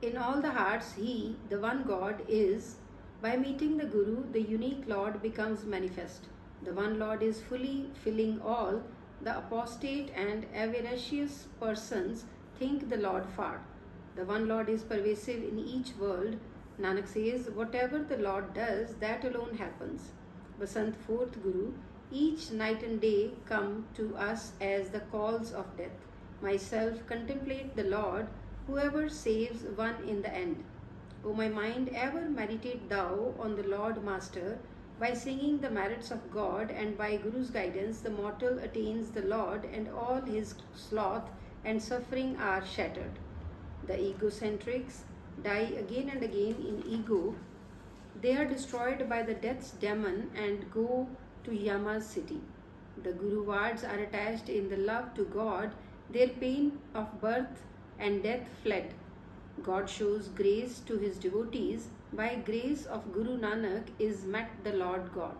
In all the hearts, He, the one God, is. By meeting the Guru, the unique Lord becomes manifest. The one Lord is fully filling all. The apostate and avaricious persons think the Lord far. The one Lord is pervasive in each world. Nanak says, whatever the Lord does, that alone happens. Vasant, fourth Guru, each night and day come to us as the calls of death. Myself, contemplate the Lord, whoever saves one in the end. O my mind, ever meditate thou on the Lord Master. By singing the merits of God and by Guru's guidance, the mortal attains the Lord, and all his sloth and suffering are shattered. The egocentrics die again and again in ego. They are destroyed by the death's demon and go to Yama's city. The Guru wards are attached in the love to God. Their pain of birth and death fled. God shows grace to his devotees. By grace of Guru Nanak is met the Lord God.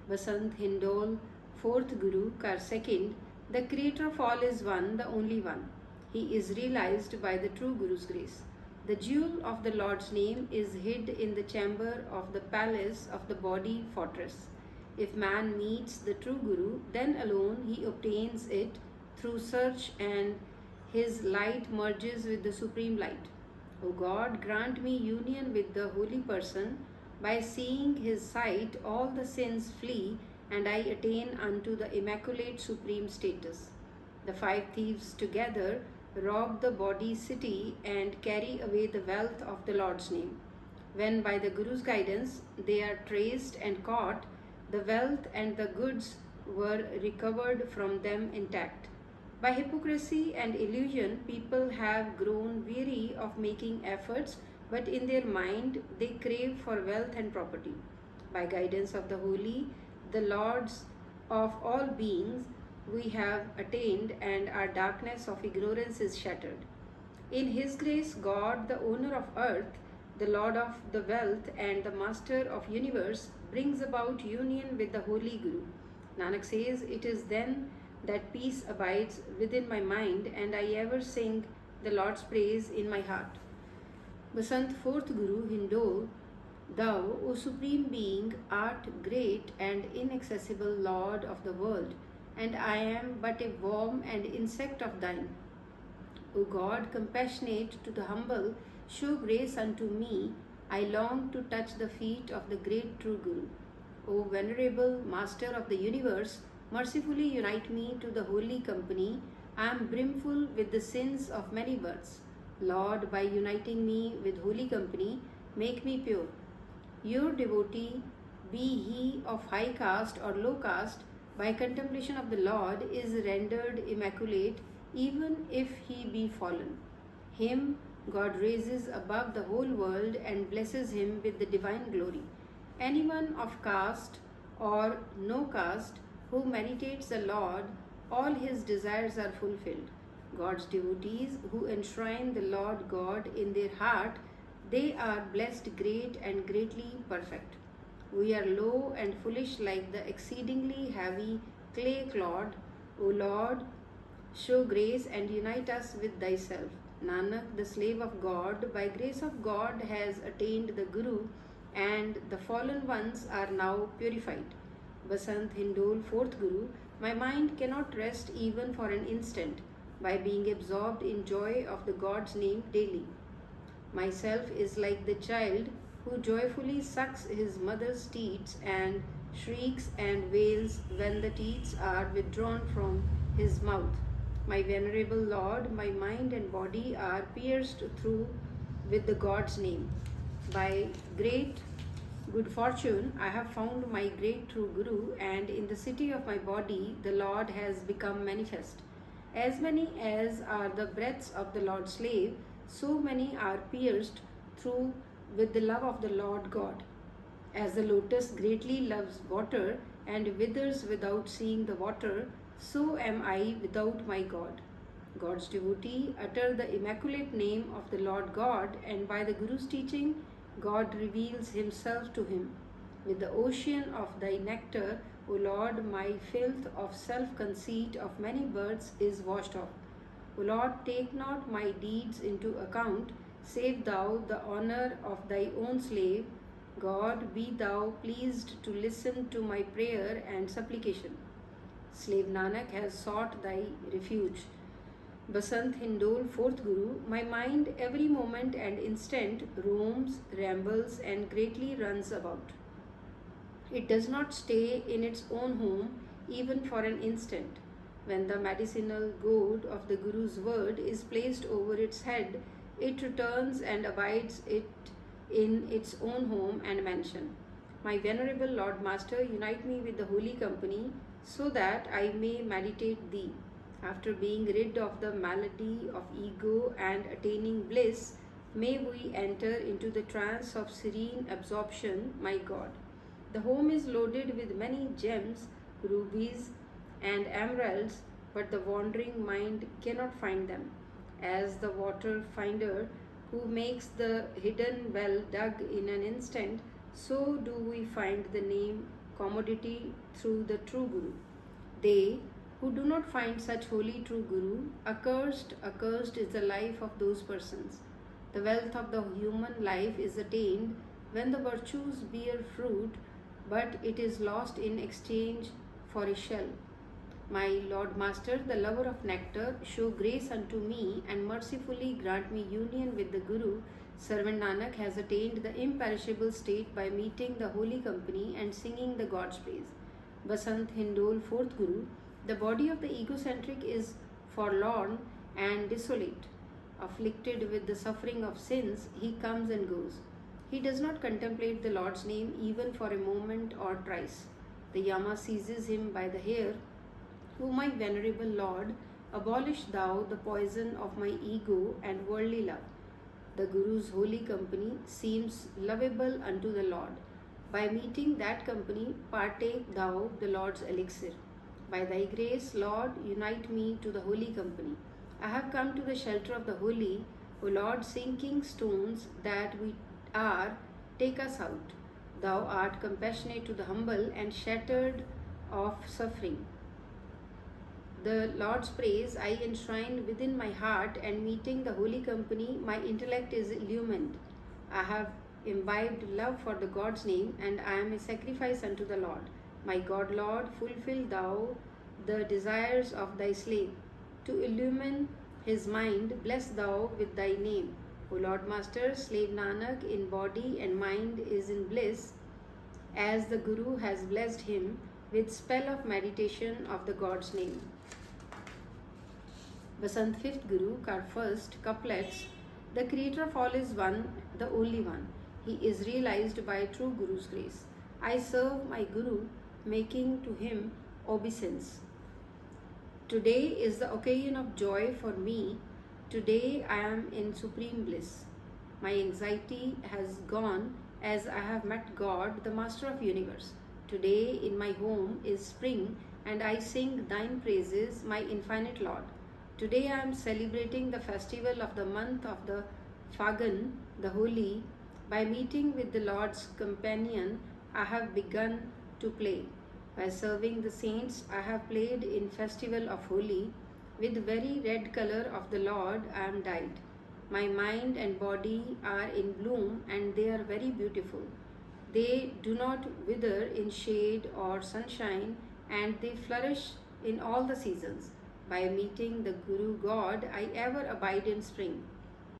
Vasant, Hindol, fourth Guru, Kar second, the creator of all is one, the only one. He is realized by the true Guru's grace. The jewel of the Lord's name is hid in the chamber of the palace of the body fortress. If man meets the true Guru, then alone he obtains it through search, and his light merges with the supreme light. O God, grant me union with the holy person. By seeing his sight, all the sins flee, and I attain unto the immaculate supreme status. The five thieves together rob the body city and carry away the wealth of the Lord's name. When by the Guru's guidance they are traced and caught, the wealth and the goods were recovered from them intact. By hypocrisy and illusion, people have grown weary of making efforts, but in their mind they crave for wealth and property. By guidance of the holy, the Lords of all beings, we have attained, and our darkness of ignorance is shattered. In His grace, God, the owner of earth, the Lord of the wealth, and the Master of universe, brings about union with the Holy Guru. Nanak says, it is then that peace abides within my mind, and I ever sing the Lord's praise in my heart. Basant, fourth Guru, Hindol, thou, O Supreme Being, art great and inaccessible Lord of the world, and I am but a worm and insect of thine. O God, compassionate to the humble, show grace unto me. I long to touch the feet of the great true Guru. O venerable Master of the universe, mercifully unite me to the holy company. I am brimful with the sins of many births. Lord, by uniting me with holy company, make me pure. Your devotee, be he of high caste or low caste, by contemplation of the Lord is rendered immaculate, even if he be fallen. Him God raises above the whole world and blesses him with the divine glory. Anyone of caste or no caste who meditates the Lord, all his desires are fulfilled. God's devotees who enshrine the Lord God in their heart, they are blessed, great and greatly perfect. We are low and foolish like the exceedingly heavy clay clod. O Lord, show grace and unite us with thyself. Nanak, the slave of God, by grace of God has attained the Guru, and the fallen ones are now purified. Basant, Hindol, fourth Guru, my mind cannot rest even for an instant, by being absorbed in joy of the God's name daily. Myself is like the child who joyfully sucks his mother's teats and shrieks and wails when the teats are withdrawn from his mouth. My venerable Lord, my mind and body are pierced through with the God's name. By great good fortune, I have found my great true Guru, and in the city of my body, the Lord has become manifest. As many as are the breaths of the Lord's slave, so many are pierced through with the love of the Lord God. As the lotus greatly loves water and withers without seeing the water, so am I without my God. God's devotee utter the immaculate name of the Lord God, and by the Guru's teaching, God reveals himself to him. With the ocean of thy nectar, O Lord, my filth of self-conceit of many births is washed off. O Lord, take not my deeds into account. Save thou the honor of thy own slave. God, be thou pleased to listen to my prayer and supplication. Slave Nanak has sought thy refuge. Basant Hindol, fourth Guru, my mind every moment and instant roams, rambles, and greatly runs about. It does not stay in its own home even for an instant. When the medicinal goad of the Guru's word is placed over its head, it returns and abides it in its own home and mansion. My venerable Lord Master, unite me with the holy company so that I may meditate thee. After being rid of the malady of ego and attaining bliss, may we enter into the trance of serene absorption, my God. The home is loaded with many gems, rubies, and emeralds, but the wandering mind cannot find them. As the water finder who makes the hidden well dug in an instant, so do we find the name commodity through the true Guru. They who do not find such holy true Guru, accursed is the life of those persons. The wealth of the human life is attained when the virtues bear fruit, but it is lost in exchange for a shell. My Lord Master, the lover of nectar, show grace unto me and mercifully grant me union with the Guru. Servant Nanak has attained the imperishable state by meeting the holy company and singing the God's praise. Basant Hindol, fourth Guru, the body of the egocentric is forlorn and desolate. Afflicted with the suffering of sins, he comes and goes. He does not contemplate the Lord's name even for a moment or twice. The Yama seizes him by the hair. O my venerable Lord, abolish thou the poison of my ego and worldly love. The Guru's holy company seems lovable unto the Lord. By meeting that company, partake thou the Lord's elixir. By thy grace, Lord, unite me to the holy company. I have come to the shelter of the holy. O Lord, sinking stones that we are, take us out. Thou art compassionate to the humble and shattered of suffering. The Lord's praise I enshrine within my heart, and meeting the holy company, my intellect is illumined. I have imbibed love for the God's name, and I am a sacrifice unto the Lord. My God, Lord, fulfill thou the desires of thy slave. To illumine his mind, bless thou with thy name. O Lord Master, slave Nanak in body and mind is in bliss, as the Guru has blessed him with spell of meditation of the God's name. Basant, fifth Guru, first couplets. The creator of all is one, the only one. He is realized by true Guru's grace. I serve my Guru, making to him obeisance. Today is the occasion of joy for me. Today I am in supreme bliss. My anxiety has gone as I have met God, the Master of universe. Today in my home is spring, and I sing thine praises, my infinite Lord. Today I am celebrating the festival of the month of the Phagan, the holy. By meeting with the Lord's companion, I have begun to play. By serving the saints, I have played in festival of holy. With very red color of the Lord I am dyed. My mind and body are in bloom, and they are very beautiful. They do not wither in shade or sunshine, and they flourish in all the seasons. By meeting the Guru God, I ever abide in spring.